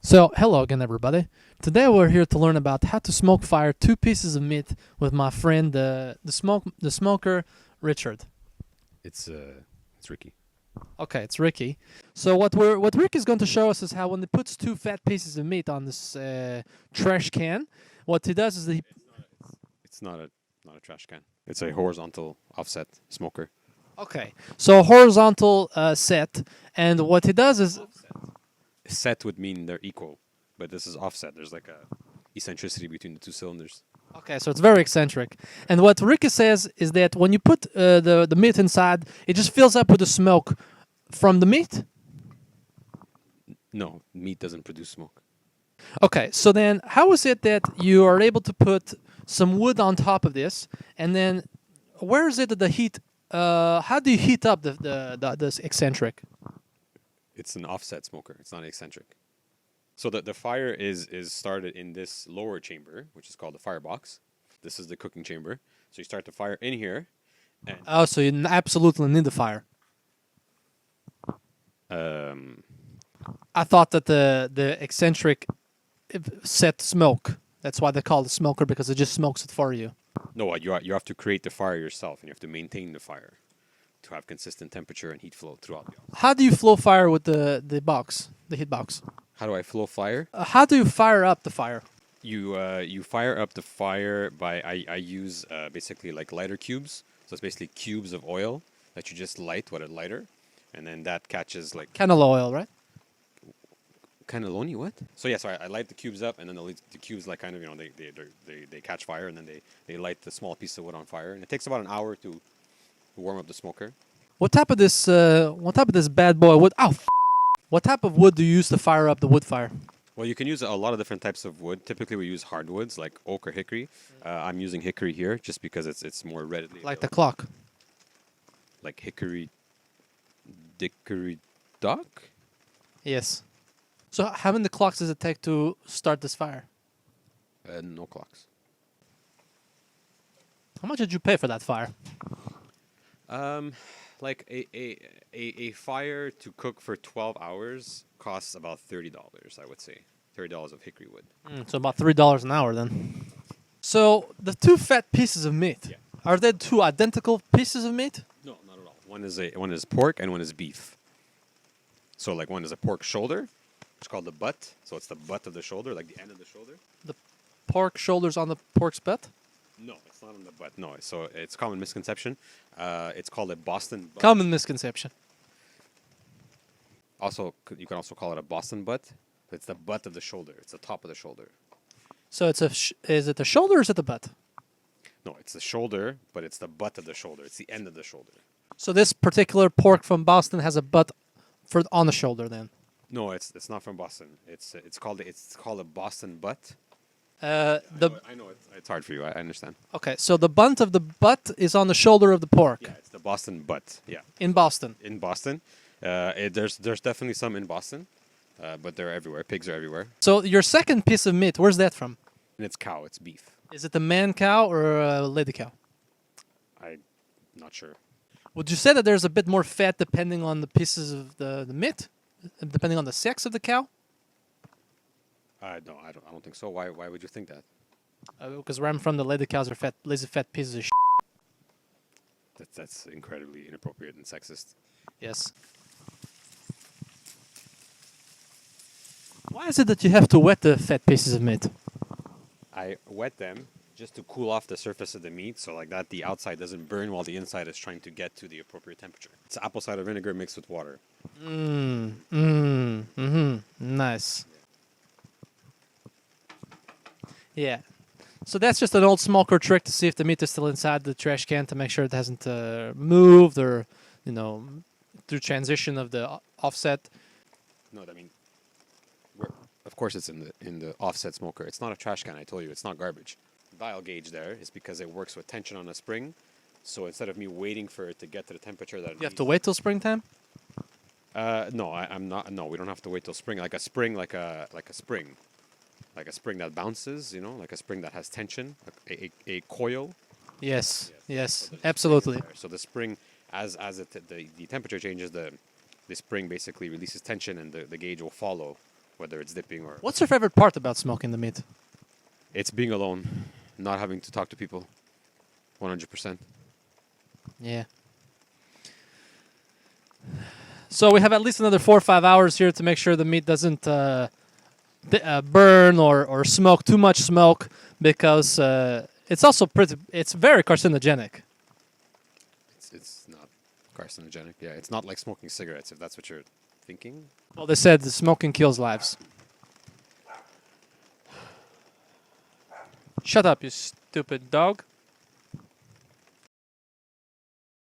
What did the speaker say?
So, hello again, everybody. Today we're here to learn about how to smoke fire two pieces of meat with my friend, the smoker, Richard. It's Ricky. Okay, it's Ricky. So what Rick is going to show us is how when he puts two fat pieces of meat on this trash can, what he does is that he It's not a trash can. It's a horizontal offset smoker. okay. So horizontal set, and what he does is Set would mean they're equal, but this is offset. There's like a eccentricity between the two cylinders. okay. So it's very eccentric. And what Ricky says is that when you put the meat inside, it just fills up with the smoke from the meat. No, meat doesn't produce smoke. Okay, so then how is it that you are able to put some wood on top of this, and then where is it that the heat? How do you heat up this eccentric? It's an offset smoker. It's not eccentric. So the fire is started in this lower chamber, which is called the firebox. This is the cooking chamber. So you start the fire in here, and Oh, so you absolutely need the fire. um, I thought that the eccentric set smoke. That's why they call it smoker, because it just smokes it for you. no, you have to create the fire yourself, and you have to maintain the fire to have consistent temperature and heat flow throughout the office. How do you flow fire with the box, the heat box? How do I flow fire? How do you fire up the fire? You fire up the fire by I use basically like lighter cubes. So it's basically cubes of oil that you just light with a lighter, and then that catches like Canola oil, right? cannelloni. What? So yeah, so I light the cubes up, and then the cubes like kind of they catch fire, and then they light the small piece of wood on fire, and it takes about an hour to warm up the smoker. What type of this? What type of this bad boy wood? Oh, what type of wood do you use to fire up the wood fire? Well, you can use a lot of different types of wood. Typically, we use hardwoods like oak or hickory. I'm using hickory here just because it's more readily Like the available. clock. Like hickory, dickory dock. Yes. So how many clocks does it take to start this fire? No clocks. How much did you pay for that fire? Like a fire to cook for 12 hours costs about $30, I would say. $30 of hickory wood. So about $3 an hour then. So the two fat pieces of meat, Yeah. are they two identical pieces of meat? No, not at all. One is pork and one is beef. So like one is a pork shoulder. It's called the butt. So it's the butt of the shoulder, like the end of the shoulder. The pork shoulders on the pork's butt? No, it's not on the butt. No, so it's a common misconception. It's called a Boston butt. Common misconception. Also, you can also call it a Boston butt. But it's the butt of the shoulder. It's the top of the shoulder. So it's is it the shoulder or is it the butt? No, it's the shoulder, but it's the butt of the shoulder. It's the end of the shoulder. So this particular pork from Boston has a butt on the shoulder then. No, it's not from Boston. It's called a Boston butt. The I know it's hard for you. I understand. Okay, so the bunt of the butt is on the shoulder of the pork Yeah, it's the Boston butt. Yeah, in Boston. in Boston. There's definitely some in Boston, but they're everywhere. Pigs are everywhere. So your second piece of meat, where's that from? And it's cow. It's beef. Is it a man cow or a lady cow? I'm not sure. Would you say that there's a bit more fat depending on the pieces of the meat, depending on the sex of the cow? No, I don't think so. Why would you think that? Because where I'm from, the lady cows are fat, lazy fat pieces of That's incredibly inappropriate and sexist. Yes. Why is it that you have to wet the fat pieces of meat? I wet them just to cool off the surface of the meat, so like that the outside doesn't burn while the inside is trying to get to the appropriate temperature. It's apple cider vinegar mixed with water. Nice. Yeah. So that's just an old smoker trick to see if the meat is still inside the trash can to make sure it hasn't moved or, through transition of the offset. No, I mean, of course it's in the offset smoker. It's not a trash can. I told you, it's not garbage. Dial gauge there is because it works with tension on a spring. So instead of me waiting for it to get to the temperature that it You have needs, to wait till springtime? No, I'm not. No, we don't have to wait till spring. Like a spring, like a spring. Like a spring that bounces, like a spring that has tension, a coil. Yes. Yes. So there's a spring Absolutely. there. So the spring, as the temperature changes, the spring basically releases tension, and the gauge will follow whether it's dipping or. What's your favorite part about smoking the meat? It's being alone, not having to talk to people. 100%. Yeah. So we have at least another 4 or 5 hours here to make sure the meat doesn't burn or smoke too much smoke, because it's also it's very carcinogenic. It's not carcinogenic. Yeah, it's not like smoking cigarettes, if that's what you're thinking. Well, they said the smoking kills lives. Shut up, you stupid dog.